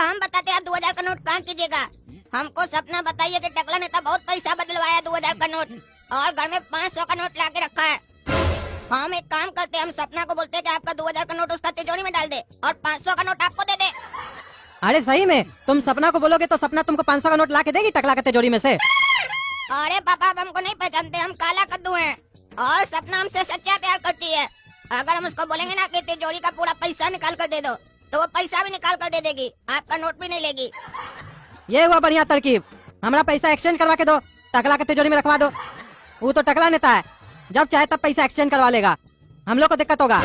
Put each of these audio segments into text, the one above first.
हम बताते आप 2000 का नोट कहाँ कीजिएगा। हमको सपना बताइए कि टकला नेता बहुत पैसा बदलवाया 2000 का नोट और घर में 500 का नोट लाके रखा है। हम एक काम करते हैं, हम सपना को बोलते हैं कि आपका 2000 का नोट उसका तिजोरी में डाल दे और 500 का नोट आपको दे दे। अरे सही में तुम सपना को बोलोगे तो सपना तुमको 500 का नोट ला के देगी टकला के तिजोरी में से। अरे पापा आप हमको नहीं पहचानते, हम काला कद्दू हैं और सपना हमसे सच्चा प्यार करती है। अगर हम उसको बोलेंगे ना कि तिजोरी का पूरा पैसा निकाल कर दे दो तो वो पैसा भी निकाल कर दे देगी, आपका नोट भी नहीं लेगी। ये हुआ बढ़िया तरकीब। हमारा पैसा एक्सचेंज करवा के दो, टकला के तिजोरी में रखवा दो। वो तो टकला नेता है, जब चाहे तब पैसा एक्सचेंज करवा लेगा, हम लोग को दिक्कत होगा।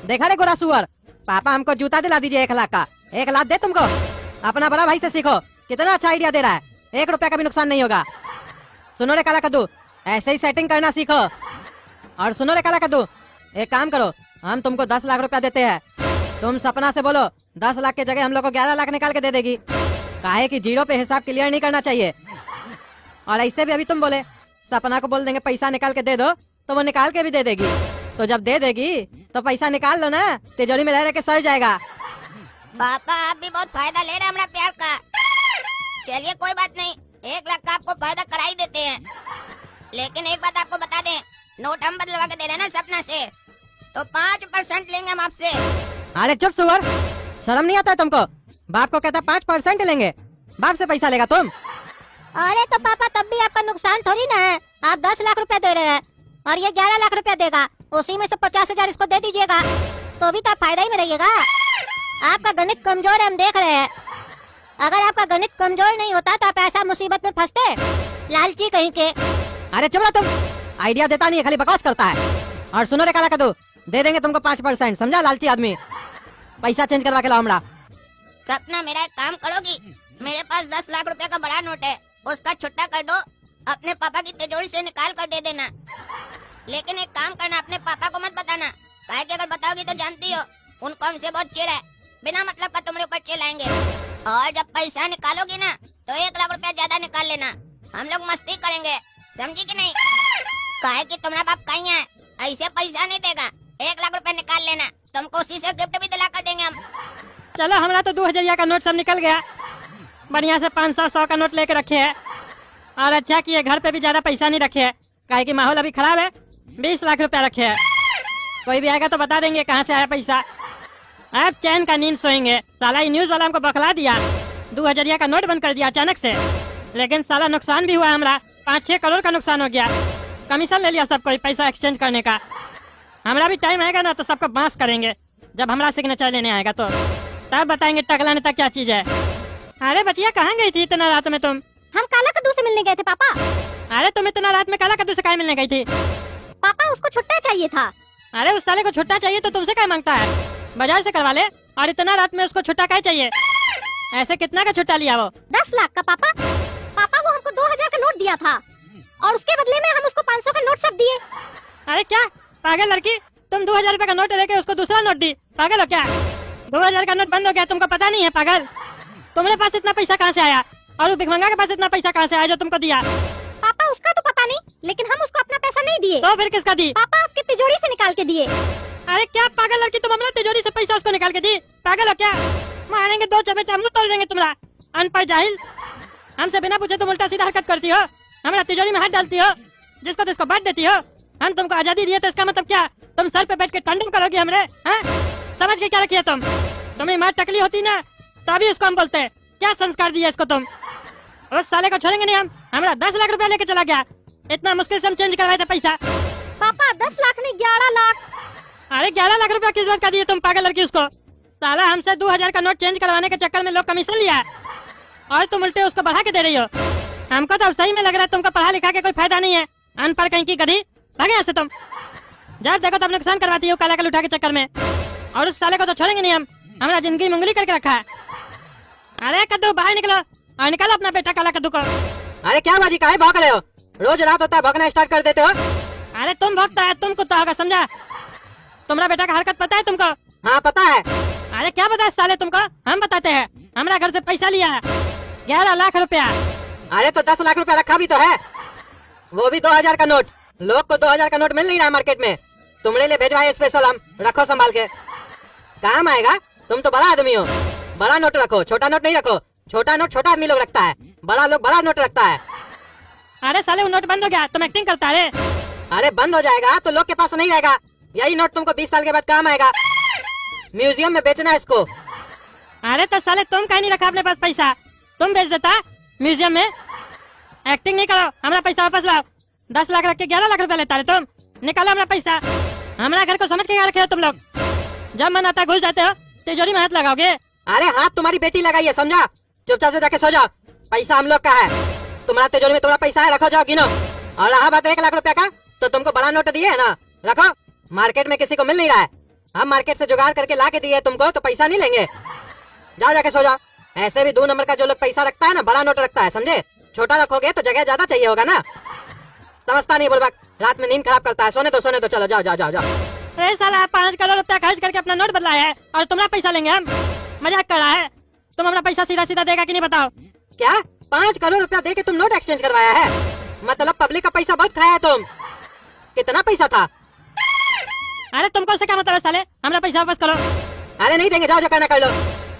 देखा रे गोरा सुअर, पापा हमको जूता दिला दीजिए 1 लाख का। 1 लाख दे तुमको। अपना बड़ा भाई से सीखो, कितना अच्छा आइडिया दे रहा है। 1 रुपया का भी नुकसान नहीं होगा। सुनो रे काला कद्दू, ऐसे ही सेटिंग करना सीखो। और सुनो रे काला कद्दू, एक काम करो, हम तुमको 10 लाख रुपया देते हैं। तुम सपना से बोलो 10 लाख के जगह हम लोग को 11 लाख निकाल के दे देगी। काहे कि जीरो पे हिसाब क्लियर नहीं करना चाहिए। और ऐसे भी अभी तुम बोले सपना को बोल देंगे पैसा निकाल के दे दो तो वो निकाल के भी दे देगी। तो जब दे देगी तो पैसा निकाल लो ना, तिजोरी में रह रह के सड़ जाएगा। पापा आप भी बहुत फायदा ले रहे हैं हमारा प्यार का। चलिए कोई बात नहीं, 1 लाख का आपको फायदा करा ही देते हैं। लेकिन एक बात आपको बता दें, नोट हम बदलवा के दे रहे हैं ना सपना से, तो 5% लेंगे हम आपसे। अरे चुप सुअर, शर्म नहीं आता है तुमको? बाप को कहता 5% लेंगे, बाप से पैसा लेगा तुम? अरे तो पापा तब भी आपका नुकसान थोड़ी ना है। आप 10 लाख रुपया दे रहे हैं और ये 11 लाख रुपया देगा, उसी में से 50,000 इसको दे दीजिएगा तो भी तो आप फायदा ही में रहिएगा। आपका गणित कमजोर है, हम देख रहे हैं। अगर आपका गणित कमजोर नहीं होता तो आप ऐसा मुसीबत में फंसते, लालची कहीं के। अरे चुप रहो तुम, आइडिया देता नहीं है, खाली बकवास करता है। और सुनो रे काला कद्दू, दे देंगे तुमको 5%, समझा लालची आदमी। पैसा चेंज करवा के लाओ हमरा। सपना मेरा एक काम करोगी, मेरे पास 10 लाख रुपए का बड़ा नोट है, उसका छुट्टा कर दो, अपने पापा की तिजोरी से निकाल कर दे देना। लेकिन एक काम करना, अपने पापा को मत बताना, काहे कि अगर बताओगी तो जानती हो उनको हमसे बहुत चिढ़ है, बिना मतलब का तुम्हारे ऊपर चिल्लाएंगे। और जब पैसा निकालोगी ना तो 1 लाख रुपया ज्यादा निकाल लेना, हम लोग मस्ती करेंगे, समझी कि नहीं? काहे कि तुम्हारा बाप कहीं है, ऐसे पैसा नहीं देगा। 1 लाख रुपया निकाल लेना, तुमको उसी से गिफ्ट भी दिला कर देंगे हम। चलो हमारा तो 2000 का नोट सब निकल गया, बढ़िया से 500, 100 का नोट लेके रखे है। और अच्छा किए घर पे भी ज्यादा पैसा नहीं रखे है, काहे कि माहौल अभी खराब है। 20 लाख रुपया रखे है, कोई भी आएगा तो बता देंगे कहाँ से आया पैसा। अब चैन का नींद सोएंगे। साला ये न्यूज वाला हमको बखला दिया, 2000 का नोट बंद कर दिया अचानक से। लेकिन साला नुकसान भी हुआ, हमारा 5-6 करोड़ का नुकसान हो गया। कमीशन ले लिया सबको पैसा एक्सचेंज करने का। हमारा भी टाइम आएगा ना तो सबको बांस करेंगे, जब हमारा सिग्नेचर लेने आएगा तो तब बताएंगे टकला नेता क्या चीज है। अरे बचिया कहाँ गई थी इतना रात में तुम? हम काला कद्दू से मिलने गए थे पापा। अरे तुम इतना रात में काला कद्दू से काहे मिलने गई थी? पापा उसको छुट्टा चाहिए था। अरे उस साले को छुट्टा चाहिए तो तुमसे क्या मांगता है? बाजार से करवा ले। और इतना रात में उसको छुट्टा क्या चाहिए? ऐसे कितना का छुट्टा लिया वो? 10 लाख का पापा। पापा वो हमको 2000 का नोट दिया था और उसके बदले में हम उसको 500 का नोट सब दिए। अरे क्या पागल लड़की, तुम 2000 रुपए का नोट लेके उसको दूसरा नोट दी? पागल हो क्या? 2000 का नोट बंद हो गया, तुमको पता नहीं है पागल? तुम्हारे पास इतना पैसा कहाँ से आया और वो भिखमंगा के पास इतना पैसा कहाँ से आया जो तुमको दिया? पापा उसका तो पता नहीं, लेकिन हम उसको अपना पैसा नहीं दिए। तो फिर किसका दी? पापा आपकी तिजोरी से निकाल के दिए। अरे क्या पागल लड़की, तुम हमारा तिजोरी से पैसा उसको निकाल के दी? पागल हो क्या? मारेंगे 2 चपेट हम तोड़ देंगे तुम्हारा। अनपढ़ जाहिल, हमसे बिना पूछे तुम उल्टा सीधा हरकत करती हो, हमारा तिजोरी में हाथ डालती हो, जिसको तिसको बांट देती हो। हम तुमको आजादी दिए तो इसका मतलब क्या? तुम सर पे बैठ के टंडन करोगी हमरे? हाँ? समझ के क्या रखी है तुम? तुम्हारी माँ टकली होती ना तभी उसको हम बोलते। क्या संस्कार दिया इसको तुम? उस साले को छोड़ेंगे नहीं हम। हमारा 10 लाख रुपया लेके चला गया, इतना मुश्किल से हम चेंज करवाए थे पैसा। पापा 10 लाख नहीं 11 लाख। अरे 11 लाख रुपया किस बात का दिए तुम पागल लड़की उसको? साला हमसे 2000 का नोट चेंज करवाने के चक्कर में लोग कमीशन लिया और तुम उल्टे उसको बढ़ा के दे रही हो। हमको तो सही में लग रहा है तुमको पढ़ा लिखा के कोई फायदा नहीं है, अनपढ़ कहीं की गधी। भागे यहाँ से तुम, जब देखो तब नुकसान करवाती हो काला कल उठा के चक्कर में। और उस साले को तो छोड़ेंगे नहीं हम, हमारा जिंदगी मुंगली करके रखा है। अरे कद्दू बाहर निकलो और निकालो अपना बेटा काला कद्दू को। अरे क्या बाजी काहे भौंक रहे हो? रोज रात होता है भौंकना स्टार्ट कर देते हो। अरे तुम भौंकता है, तुम कुत्ता होगा, समझा? तुम्हारा बेटा का हरकत पता है तुमको? हाँ पता है। अरे क्या पता है साले तुमको? हम बताते हैं। हमारा घर से पैसा लिया है 11 लाख रुपया। अरे तो 10 लाख रुपया रखा भी तो है, वो भी 2000 का नोट। लोग को 2000 का नोट मिल नहीं रहा मार्केट में, तुम्हारे लिए भेजवाए स्पेशल हम, रखो संभाल के, काम आएगा। तुम तो बड़ा आदमी हो, बड़ा नोट रखो, छोटा नोट नहीं रखो। छोटा नोट छोटा आदमी लोग रखता है, बड़ा लोग बड़ा नोट रखता है। अरे साले वो नोट बंद हो गया, तुम एक्टिंग करता है। अरे बंद हो जाएगा तो लोग के पास नहीं रहेगा। यही नोट तुमको 20 साल के बाद काम आएगा। म्यूजियम में बेचना है इसको। अरे तो साले तुम कहीं नहीं रखा अपने पास पैसा, तुम बेच देता म्यूजियम में। एक्टिंग नहीं करो, हमारा पैसा वापस लाओ। 10 लाख रख के 11 लाख रुपया लेता है तुम। निकालो हमारा पैसा। हमारा घर को समझ के क्या रखे हो तुम लोग? जब मन आता घुस जाते हो, तिजोरी में हाथ लगाओगे। अरे हाथ तुम्हारी बेटी लगाई है, समझा? चुपचाप से जाके सो जाओ। पैसा हम लोग का है। तुम्हारा तिजोरी में तुम्हारा पैसा है, रखो, जाओ गिनो। और रहा बात 1 लाख रुपया का, तो तुमको बड़ा नोट दिए है ना, रखो। मार्केट में किसी को मिल नहीं रहा है, हम मार्केट से जुगाड़ करके ला के दिए तुमको, तो पैसा नहीं लेंगे। जाओ जाके सो जाओ। ऐसे भी 2 नंबर का जो लोग पैसा रखता है ना, बड़ा नोट रखता है, समझे? छोटा रखोगे तो जगह ज्यादा चाहिए होगा ना। समझता नहीं बुड़बक, रात में नींद खराब करता है। सोने तो चलो जाओ जाओ जाओ जाओ। अरे साला 5 करोड़ रुपया खर्च करके अपना नोट बदलाया है और तुम्हारा पैसा लेंगे हम? मजाक कर रहा है? तुम अपना पैसा सीधा सीधा देगा कि नहीं बताओ? क्या 5 करोड़ रुपया दे के तुम नोट एक्सचेंज करवाया है? मतलब पब्लिक का पैसा बहुत खाया है तुम। कितना पैसा था? अरे तुमको से क्या मतलब है साले? हमारा पैसा वापस करो। अरे नहीं देंगे, जाओ जो करना कर लो।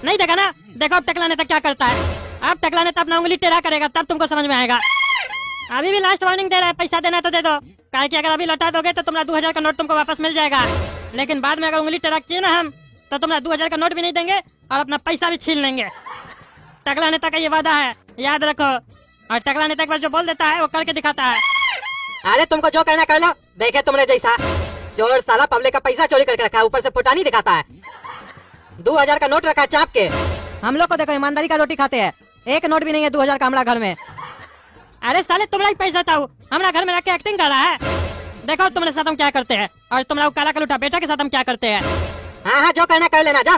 नहीं देगा ना? देखो अब टकला नेता क्या करता है। अब टकला नेता अपना उंगली टेढ़ा करेगा, तब तुमको समझ में आएगा। अभी भी लास्ट वार्निंग दे रहा है, पैसा देना तो दे दो। काहे कि अगर अभी लौटा दोगे तो तुम्हारा 2000 का नोट तुमको वापस मिल जाएगा। लेकिन बाद में अगर उंगली टेढ़ा किए ना हम, तो तुम्हारा 2000 का नोट भी नहीं देंगे और अपना पैसा भी छीन लेंगे। टकला नेता का ये वादा है, याद रखो। और टकला नेता एक बार जो बोल देता है वो करके दिखाता है। अरे तुमको जो करना कर लो। देखे तुमने जैसा चोर साला पब्लिक का पैसा चोरी करके रखा है, ऊपर से फुटानी दिखाता है। 2000 का नोट रखा है चाप के। हम लोग को देखो ईमानदारी का रोटी खाते हैं। एक नोट भी नहीं है 2000 का हमारा घर में। अरे साले तुम्हारा ही पैसा था, हमारा घर में रख के एक्टिंग कर रहा है। देखो तुम्हारे साथ हम क्या करते हैं और तुम्हारा काला कलूटा बेटा के साथ हम क्या करते हैं। हाँ हाँ, जो करना कर लेना, जा।